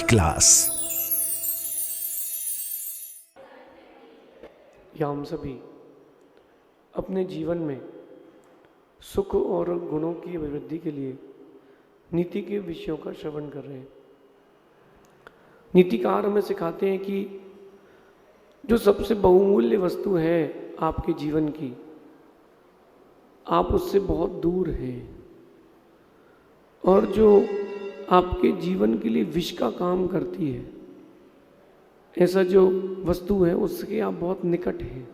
Class. या हम सभी अपने जीवन में सुख और गुणों की अभिवृद्धि के लिए नीति के विषयों का श्रवण कर रहे हैं। नीतिकार हमें सिखाते हैं कि जो सबसे बहुमूल्य वस्तु है आपके जीवन की, आप उससे बहुत दूर हैं, और जो आपके जीवन के लिए विष का काम करती है, ऐसा जो वस्तु है उसके आप बहुत निकट हैं।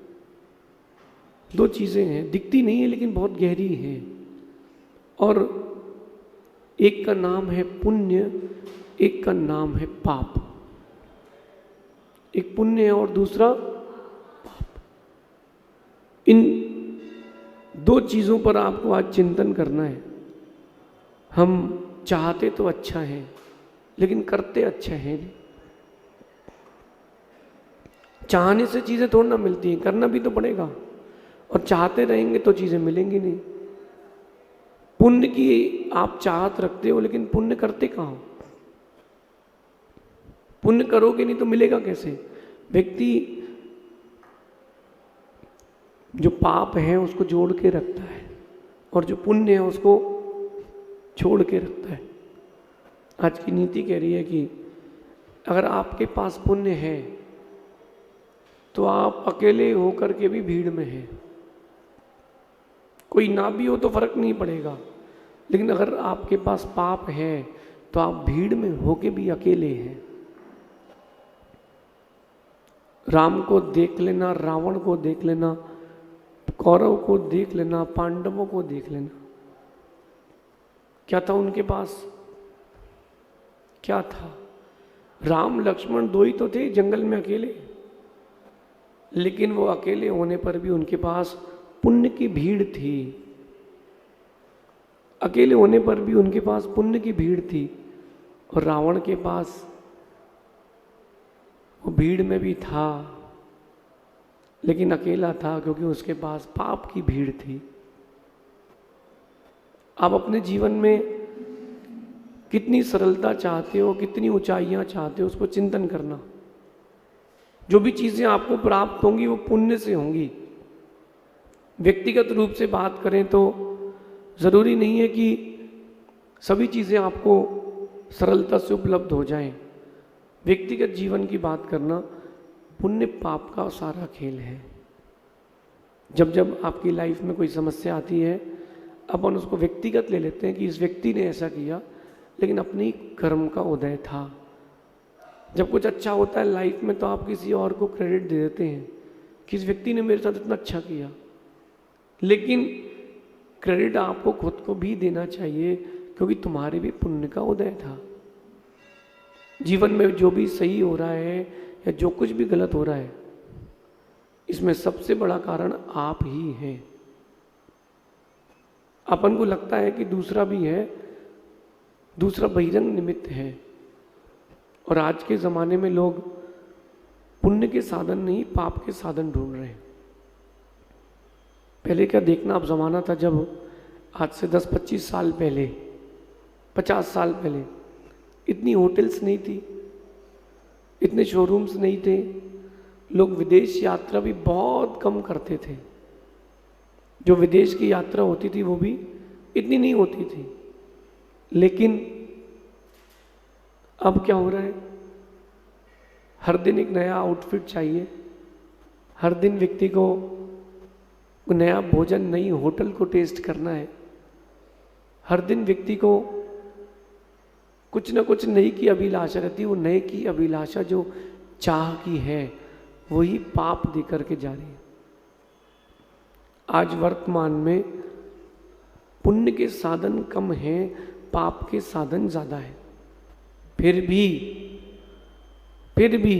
दो चीज़ें हैं, दिखती नहीं है लेकिन बहुत गहरी हैं, और एक का नाम है पुण्य, एक का नाम है पाप। एक पुण्य है और दूसरा पाप। इन दो चीज़ों पर आपको आज चिंतन करना है। हम चाहते तो अच्छा है लेकिन करते अच्छा है नहीं। चाहने से चीज़ें थोड़ी ना मिलती हैं, करना भी तो पड़ेगा, और चाहते रहेंगे तो चीज़ें मिलेंगी नहीं। पुण्य की आप चाहत रखते हो लेकिन पुण्य करते कहाँ हो? पुण्य करोगे नहीं तो मिलेगा कैसे? व्यक्ति जो पाप है उसको जोड़ के रखता है और जो पुण्य है उसको छोड़ के रखता है। आज की नीति कह रही है कि अगर आपके पास पुण्य है तो आप अकेले होकर के भी भीड़ में हैं। कोई ना भी हो तो फर्क नहीं पड़ेगा, लेकिन अगर आपके पास पाप है तो आप भीड़ में होके भी अकेले हैं। राम को देख लेना, रावण को देख लेना, कौरव को देख लेना, पांडवों को देख लेना। क्या था उनके पास? क्या था? राम लक्ष्मण दो ही तो थे जंगल में अकेले, लेकिन वो अकेले होने पर भी उनके पास पुण्य की भीड़ थी। अकेले होने पर भी उनके पास पुण्य की भीड़ थी, और रावण के पास वो भीड़ में भी था लेकिन अकेला था, क्योंकि उसके पास पाप की भीड़ थी। आप अपने जीवन में कितनी सरलता चाहते हो, कितनी ऊंचाइयां चाहते हो, उसको चिंतन करना। जो भी चीज़ें आपको प्राप्त होंगी वो पुण्य से होंगी। व्यक्तिगत रूप से बात करें तो ज़रूरी नहीं है कि सभी चीज़ें आपको सरलता से उपलब्ध हो जाएं। व्यक्तिगत जीवन की बात करना पुण्य पाप का सारा खेल है। जब जब आपकी लाइफ में कोई समस्या आती है, अपन उसको व्यक्तिगत ले लेते हैं कि इस व्यक्ति ने ऐसा किया, लेकिन अपनी कर्म का उदय था। जब कुछ अच्छा होता है लाइफ में तो आप किसी और को क्रेडिट दे देते हैं कि इस व्यक्ति ने मेरे साथ इतना अच्छा किया, लेकिन क्रेडिट आपको खुद को भी देना चाहिए, क्योंकि तुम्हारे भी पुण्य का उदय था। जीवन में जो भी सही हो रहा है या जो कुछ भी गलत हो रहा है, इसमें सबसे बड़ा कारण आप ही हैं। अपन को लगता है कि दूसरा भी है, दूसरा बहिरंग निमित्त है, और आज के ज़माने में लोग पुण्य के साधन नहीं पाप के साधन ढूंढ रहे हैं। पहले क्या देखना आप ज़माना था, जब आज से 10-25 साल पहले, 50 साल पहले इतनी होटल्स नहीं थी, इतने शोरूम्स नहीं थे, लोग विदेश यात्रा भी बहुत कम करते थे। जो विदेश की यात्रा होती थी वो भी इतनी नहीं होती थी। लेकिन अब क्या हो रहा है? हर दिन एक नया आउटफिट चाहिए, हर दिन व्यक्ति को नया भोजन, नई होटल को टेस्ट करना है, हर दिन व्यक्ति को कुछ ना कुछ नई की अभिलाषा रहती है। वो नए की अभिलाषा जो चाह की है वही पाप दे करके जा रही है। आज वर्तमान में पुण्य के साधन कम हैं, पाप के साधन ज़्यादा है। फिर भी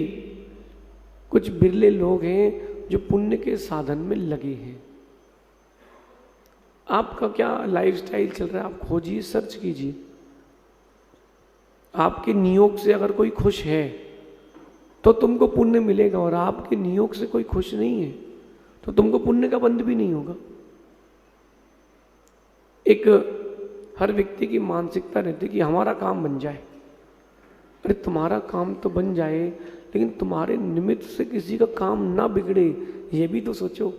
कुछ बिरले लोग हैं जो पुण्य के साधन में लगे हैं। आपका क्या लाइफस्टाइल चल रहा है, आप खोजिए, सर्च कीजिए। आपके नियोग से अगर कोई खुश है तो तुमको पुण्य मिलेगा, और आपके नियोग से कोई खुश नहीं है तो तुमको पुण्य का बंध भी नहीं होगा। एक हर व्यक्ति की मानसिकता रहती है कि हमारा काम बन जाए, अरे तुम्हारा काम तो बन जाए, लेकिन तुम्हारे निमित्त से किसी का काम ना बिगड़े, ये भी तो सोचो।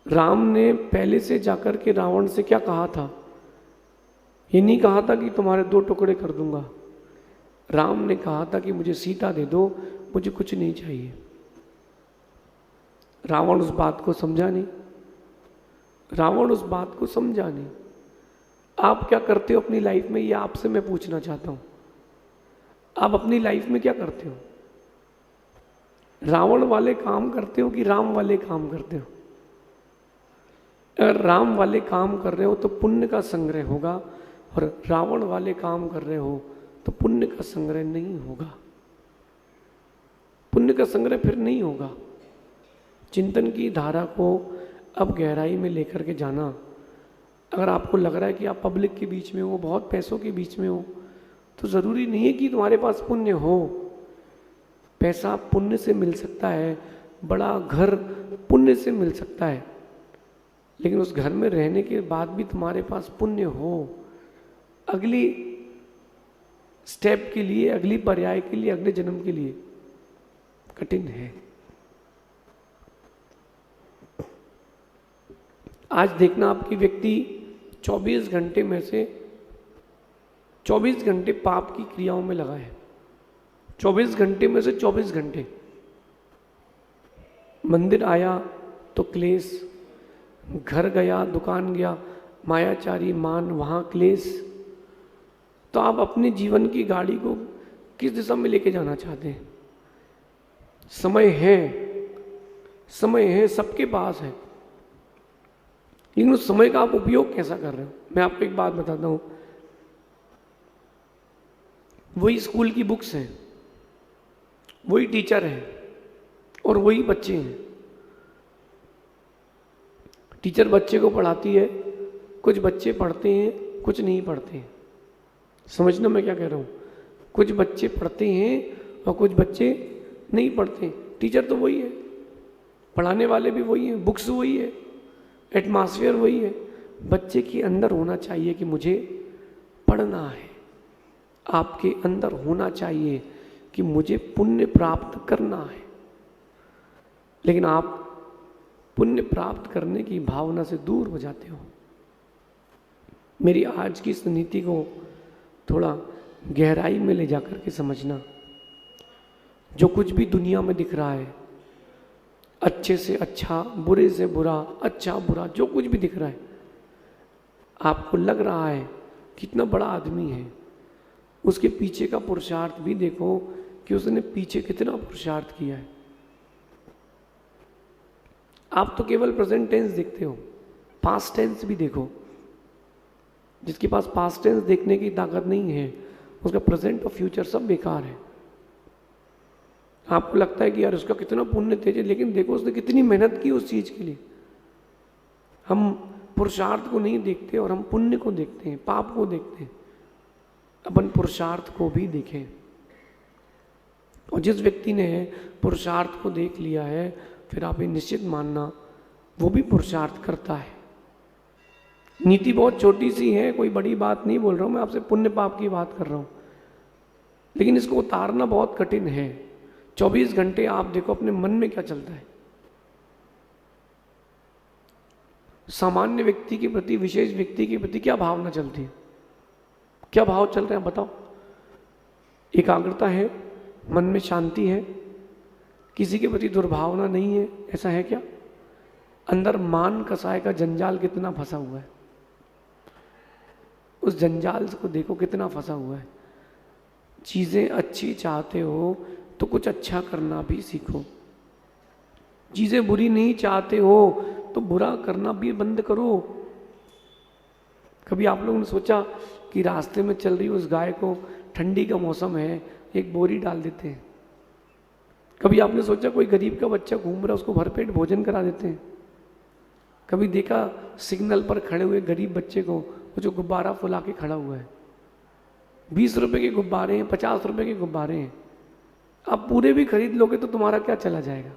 राम ने पहले से जाकर के रावण से क्या कहा था? ये नहीं कहा था कि तुम्हारे 2 टुकड़े कर दूंगा। राम ने कहा था कि मुझे सीता दे दो, मुझे कुछ नहीं चाहिए। रावण उस बात को समझा नहीं। रावण उस बात को समझा नहीं। आप क्या करते हो अपनी लाइफ में, ये आपसे मैं पूछना चाहता हूं। आप अपनी लाइफ में क्या करते हो? रावण वाले काम करते हो कि राम वाले काम करते हो? अगर राम वाले काम कर रहे हो तो पुण्य का संग्रह होगा, और रावण वाले काम कर रहे हो तो पुण्य का संग्रह नहीं होगा। पुण्य का संग्रह फिर नहीं होगा। चिंतन की धारा को अब गहराई में लेकर के जाना। अगर आपको लग रहा है कि आप पब्लिक के बीच में हो, बहुत पैसों के बीच में हो, तो ज़रूरी नहीं है कि तुम्हारे पास पुण्य हो। पैसा पुण्य से मिल सकता है, बड़ा घर पुण्य से मिल सकता है, लेकिन उस घर में रहने के बाद भी तुम्हारे पास पुण्य हो, अगली स्टेप के लिए, अगली पर्याय के लिए, अगले जन्म के लिए कठिन है। आज देखना आपकी व्यक्ति 24 घंटे में से 24 घंटे पाप की क्रियाओं में लगा है। 24 घंटे में से 24 घंटे मंदिर आया तो क्लेश, घर गया, दुकान गया, मायाचारी मान, वहाँ क्लेश। तो आप अपने जीवन की गाड़ी को किस दिशा में लेके जाना चाहते हैं? समय है, समय है, सबके पास है, लेकिन उस समय का आप उपयोग कैसा कर रहे हो? मैं आपको एक बात बताता हूँ। वही स्कूल की बुक्स हैं, वही टीचर हैं और वही बच्चे हैं। टीचर बच्चे को पढ़ाती है, कुछ बच्चे पढ़ते हैं, कुछ नहीं पढ़ते हैं। समझना मैं क्या कह रहा हूँ? कुछ बच्चे पढ़ते हैं और कुछ बच्चे नहीं पढ़ते। टीचर तो वही है, पढ़ाने वाले भी वही हैं, बुक्स वही है, एटमॉस्फेयर वही है। बच्चे के अंदर होना चाहिए कि मुझे पढ़ना है। आपके अंदर होना चाहिए कि मुझे पुण्य प्राप्त करना है। लेकिन आप पुण्य प्राप्त करने की भावना से दूर हो जाते हो। मेरी आज की इस नीति को थोड़ा गहराई में ले जाकर के समझना। जो कुछ भी दुनिया में दिख रहा है, अच्छे से अच्छा, बुरे से बुरा, अच्छा बुरा, जो कुछ भी दिख रहा है, आपको लग रहा है कितना बड़ा आदमी है, उसके पीछे का पुरुषार्थ भी देखो कि उसने पीछे कितना पुरुषार्थ किया है। आप तो केवल प्रेजेंट टेंस देखते हो, पास्ट टेंस भी देखो। जिसके पास पास्ट टेंस देखने की ताकत नहीं है, उसका प्रेजेंट और फ्यूचर सब बेकार है। आपको लगता है कि यार उसका कितना पुण्य तेज है, लेकिन देखो उसने कितनी मेहनत की उस चीज के लिए। हम पुरुषार्थ को नहीं देखते और हम पुण्य को देखते हैं, पाप को देखते हैं। अपन पुरुषार्थ को भी देखें। और जिस व्यक्ति ने पुरुषार्थ को देख लिया है, फिर आप ये निश्चित मानना वो भी पुरुषार्थ करता है। नीति बहुत छोटी सी है, कोई बड़ी बात नहीं बोल रहा हूं मैं, आपसे पुण्य पाप की बात कर रहा हूं, लेकिन इसको उतारना बहुत कठिन है। 24 घंटे आप देखो अपने मन में क्या चलता है। सामान्य व्यक्ति के प्रति, विशेष व्यक्ति के प्रति क्या भावना चलती है? क्या भाव चल रहे हैं बताओ? एकाग्रता है, मन में शांति है, किसी के प्रति दुर्भावना नहीं है, ऐसा है क्या? अंदर मान कसाय का जंजाल कितना फंसा हुआ है, उस जंजाल को देखो कितना फंसा हुआ है। चीजें अच्छी चाहते हो तो कुछ अच्छा करना भी सीखो। चीजें बुरी नहीं चाहते हो तो बुरा करना भी बंद करो। कभी आप लोगों ने सोचा कि रास्ते में चल रही उस गाय को, ठंडी का मौसम है, एक बोरी डाल देते हैं? कभी आपने सोचा कोई गरीब का बच्चा घूम रहा है, उसको भरपेट भोजन करा देते हैं? कभी देखा सिग्नल पर खड़े हुए गरीब बच्चे को, वो जो गुब्बारा फुला के खड़ा हुआ है? 20 रुपए के गुब्बारे हैं, 50 रुपए के गुब्बारे हैं, आप पूरे भी खरीद लोगे तो तुम्हारा क्या चला जाएगा?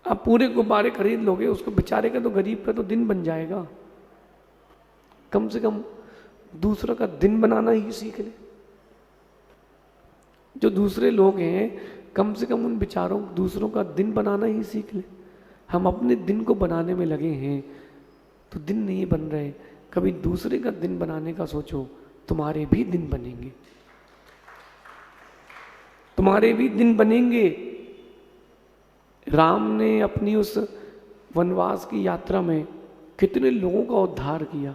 आप पूरे गुब्बारे खरीद लोगे, उसको बेचारे का तो, गरीब का तो दिन बन जाएगा। कम से कम दूसरों का दिन बनाना ही सीख ले। जो दूसरे लोग हैं कम से कम उन बेचारों दूसरों का दिन बनाना ही सीख ले। हम अपने दिन को बनाने में लगे हैं तो दिन नहीं बन रहे। कभी दूसरे का दिन बनाने का सोचो, तुम्हारे भी दिन बनेंगे, तुम्हारे भी दिन बनेंगे। राम ने अपनी उस वनवास की यात्रा में कितने लोगों का उद्धार किया।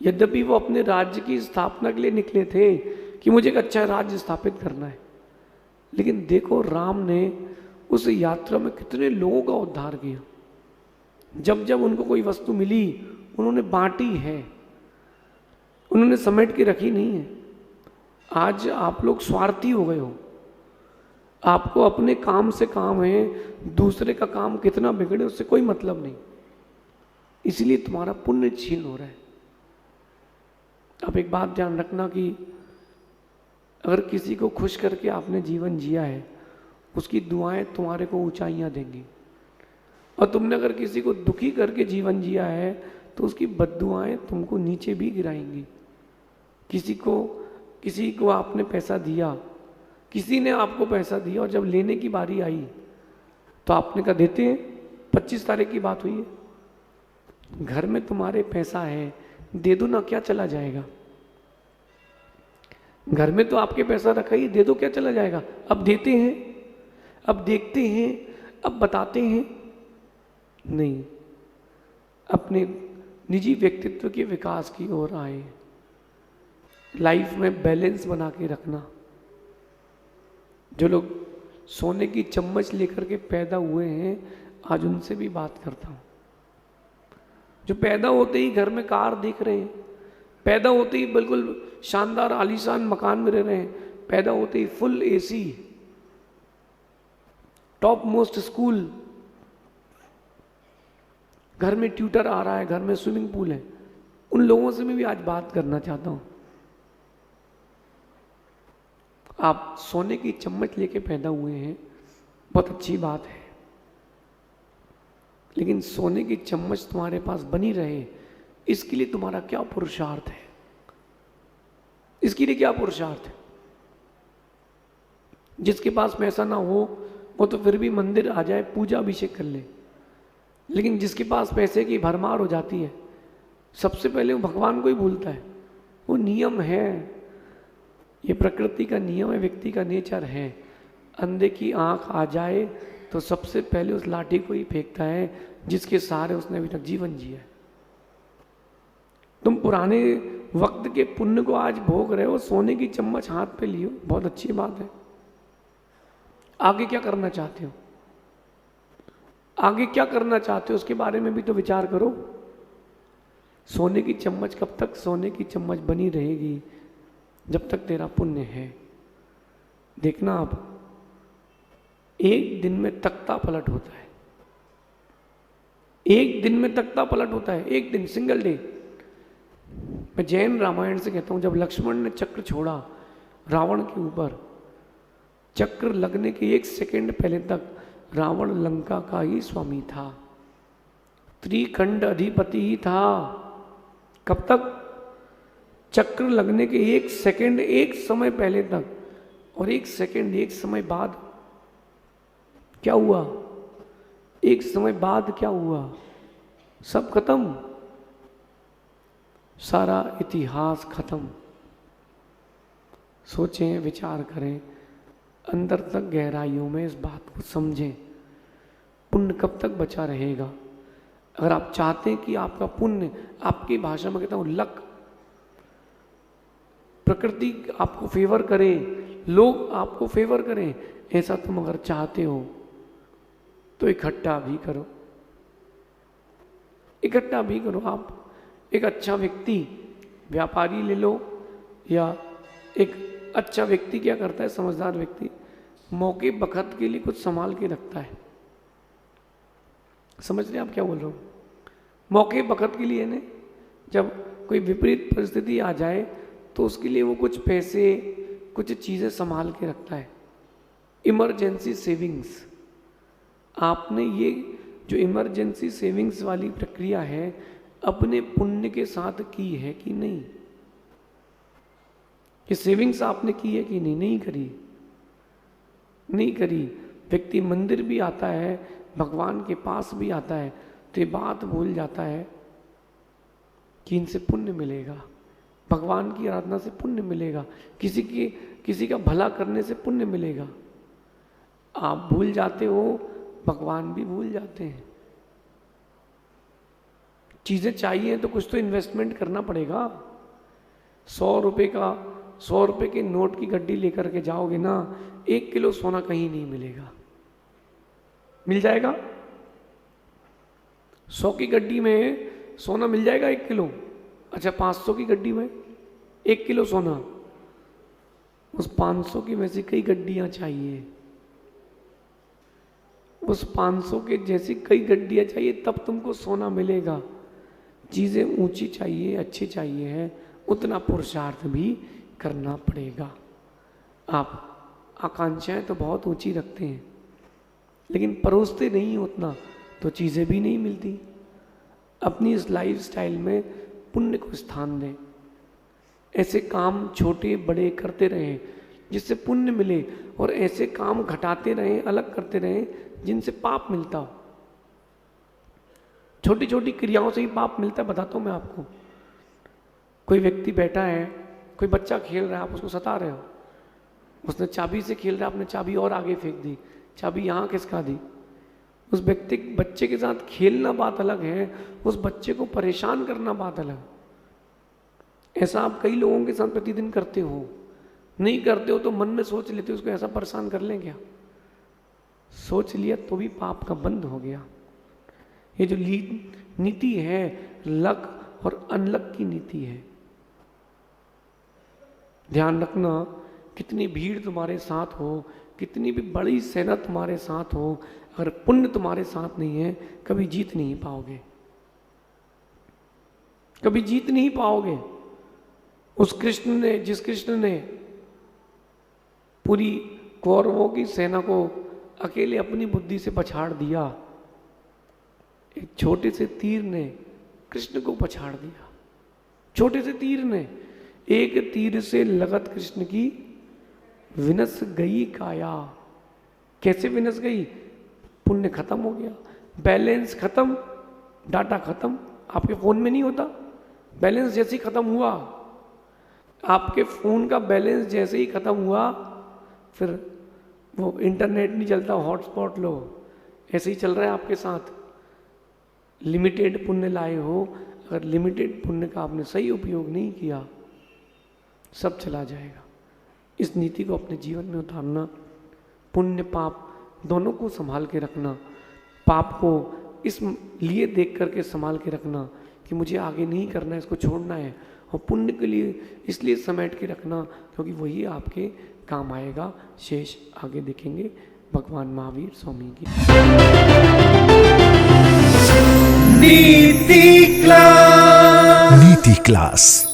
यद्यपि वो अपने राज्य की स्थापना के लिए निकले थे कि मुझे एक अच्छा राज्य स्थापित करना है, लेकिन देखो राम ने उस यात्रा में कितने लोगों का उद्धार किया। जब जब उनको कोई वस्तु मिली उन्होंने बांटी है, उन्होंने समेट के रखी नहीं है। आज आप लोग स्वार्थी हो गए हो, आपको अपने काम से काम है, दूसरे का काम कितना बिगड़े उससे कोई मतलब नहीं, इसलिए तुम्हारा पुण्य छीन हो रहा है। अब एक बात ध्यान रखना कि अगर किसी को खुश करके आपने जीवन जिया है, उसकी दुआएं तुम्हारे को ऊंचाइयां देंगी, और तुमने अगर किसी को दुखी करके जीवन जिया है तो उसकी बद्दुआएं तुमको नीचे भी गिराएंगी। किसी को आपने पैसा दिया, किसी ने आपको पैसा दिया, और जब लेने की बारी आई तो आपने कहा देते हैं, 25 तारीख की बात हुई है, घर में तुम्हारे पैसा है दे दो ना, क्या चला जाएगा। घर में तो आपके पैसा रखा ही, दे दो क्या चला जाएगा। अब देते हैं, अब देखते हैं, अब बताते हैं, नहीं, अपने निजी व्यक्तित्व के विकास की ओर आए। लाइफ में बैलेंस बना के रखना। जो लोग सोने की चम्मच लेकर के पैदा हुए हैं, आज उनसे भी बात करता हूँ। जो पैदा होते ही घर में कार देख रहे हैं, पैदा होते ही बिल्कुल शानदार आलीशान मकान में रह रहे हैं, पैदा होते ही full AC, top most school, घर में ट्यूटर आ रहा है, घर में स्विमिंग पूल है, उन लोगों से मैं भी आज बात करना चाहता हूं। आप सोने की चम्मच लेके पैदा हुए हैं, बहुत अच्छी बात है, लेकिन सोने की चम्मच तुम्हारे पास बनी रहे, इसके लिए तुम्हारा क्या पुरुषार्थ है? इसके लिए क्या पुरुषार्थ है? जिसके पास पैसा ना हो वो तो फिर भी मंदिर आ जाए, पूजा अभिषेक कर ले, लेकिन जिसके पास पैसे की भरमार हो जाती है, सबसे पहले वो भगवान को ही भूलता है। वो नियम है, ये प्रकृति का नियम है, व्यक्ति का नेचर है। अंधे की आंख आ जाए तो सबसे पहले उस लाठी को ही फेंकता है जिसके सहारे उसने अभी तक जीवन जिया है। तुम पुराने वक्त के पुण्य को आज भोग रहे हो, सोने की चम्मच हाथ पे लियो, बहुत अच्छी बात है। आगे क्या करना चाहते हो? आगे क्या करना चाहते हो उसके बारे में भी तो विचार करो। सोने की चम्मच कब तक सोने की चम्मच बनी रहेगी? जब तक तेरा पुण्य है। देखना आप, एक दिन में तख्ता पलट होता है, एक दिन में तख्ता पलट होता है, एक दिन, सिंगल डे। मैं जैन रामायण से कहता हूं, जब लक्ष्मण ने चक्र छोड़ा रावण के ऊपर, चक्र लगने के 1 सेकंड पहले तक रावण लंका का ही स्वामी था, त्रिखंड अधिपति ही था। कब तक? चक्र लगने के 1 सेकंड, 1 समय पहले तक, और 1 सेकंड, 1 समय बाद क्या हुआ? 1 समय बाद क्या हुआ? सब खत्म, सारा इतिहास खत्म। सोचें, विचार करें, अंदर तक गहराइयों में इस बात को समझें। पुण्य कब तक बचा रहेगा? अगर आप चाहते हैं कि आपका पुण्य, आपकी भाषा में कहता हूं लक, प्रकृति आपको फेवर करे, लोग आपको फेवर करें, ऐसा तुम अगर चाहते हो तो इकट्ठा भी करो, इकट्ठा भी करो। आप एक अच्छा व्यक्ति, व्यापारी ले लो, या एक अच्छा व्यक्ति क्या करता है, समझदार व्यक्ति, मौके बखत के लिए कुछ संभाल के रखता है। समझ रहे आप क्या बोल रहा हूँ? मौके बखत के लिए ने, जब कोई विपरीत परिस्थिति आ जाए तो उसके लिए वो कुछ पैसे, कुछ चीज़ें संभाल के रखता है। इमरजेंसी सेविंग्स, आपने ये जो इमरजेंसी सेविंग्स वाली प्रक्रिया है अपने पुण्य के साथ की है कि नहीं? ये सेविंग्स आपने की है कि नहीं? नहीं करी, नहीं करी। व्यक्ति मंदिर भी आता है, भगवान के पास भी आता है, तो ये बात भूल जाता है कि इनसे पुण्य मिलेगा, भगवान की आराधना से पुण्य मिलेगा, किसी का भला करने से पुण्य मिलेगा। आप भूल जाते हो, भगवान भी भूल जाते हैं। चीजें चाहिए तो कुछ तो इन्वेस्टमेंट करना पड़ेगा। 100 रुपए के नोट की गड्डी लेकर के जाओगे ना, 1 किलो सोना कहीं नहीं मिलेगा। मिल जाएगा? 100 की गड्डी में सोना मिल जाएगा 1 किलो? अच्छा, 500 की गड्डी में 1 किलो सोना? उस 500 की वैसी कई गड्डियां चाहिए, उस 500 के जैसी कई गड्डियां चाहिए, तब तुमको सोना मिलेगा। चीजें ऊंची चाहिए, अच्छी चाहिए है, उतना पुरुषार्थ भी करना पड़ेगा। आप आकांक्षाएं तो बहुत ऊंची रखते हैं, लेकिन परोसते नहीं उतना, तो चीजें भी नहीं मिलती। अपनी इस लाइफ स्टाइल में पुण्य को स्थान दें। ऐसे काम छोटे बड़े करते रहें जिससे पुण्य मिले, और ऐसे काम घटाते रहें, अलग करते रहें जिनसे पाप मिलता हो। छोटी छोटी क्रियाओं से ही पाप मिलता है। बताता हूं मैं आपको। कोई व्यक्ति बैठा है, कोई बच्चा खेल रहा है, आप उसको सता रहे हो, उसने चाबी से खेल रहा है, आपने चाबी और आगे फेंक दी, चाबी यहाँ खिसका दी। उस बच्चे के साथ खेलना बात अलग है, उस बच्चे को परेशान करना बात अलग। ऐसा आप कई लोगों के साथ प्रतिदिन करते हो। नहीं करते हो तो मन में सोच लेते हो उसको ऐसा परेशान कर लें क्या? सोच लिया तो भी पाप का बंध हो गया। ये जो नीति है, लक और अनलक की नीति है। ध्यान रखना, कितनी भीड़ तुम्हारे साथ हो, कितनी भी बड़ी सेना तुम्हारे साथ हो, अगर पुण्य तुम्हारे साथ नहीं है, कभी जीत नहीं पाओगे, कभी जीत नहीं पाओगे। जिस कृष्ण ने पूरी कौरवों की सेना को अकेले अपनी बुद्धि से पछाड़ दिया, एक छोटे से तीर ने कृष्ण को पछाड़ दिया। छोटे से तीर ने, एक तीर से लगत कृष्ण की विनस गई काया। कैसे विनस गई? पुण्य खत्म हो गया, बैलेंस खत्म, डाटा खत्म। आपके फोन में नहीं होता बैलेंस? जैसे ही खत्म हुआ, आपके फोन का बैलेंस जैसे ही खत्म हुआ, फिर वो इंटरनेट नहीं चलता, हॉटस्पॉट लो, ऐसे ही चल रहा है आपके साथ। लिमिटेड पुण्य लाए हो, अगर लिमिटेड पुण्य का आपने सही उपयोग नहीं किया, सब चला जाएगा। इस नीति को अपने जीवन में उतारना, पुण्य पाप दोनों को संभाल के रखना। पाप को इस लिए देख करके संभाल के रखना कि मुझे आगे नहीं करना है, इसको छोड़ना है, और पुण्य के लिए इसलिए समेट के रखना क्योंकि वही आपके काम आएगा। शेष आगे देखेंगे भगवान महावीर स्वामी की। नीति क्लास।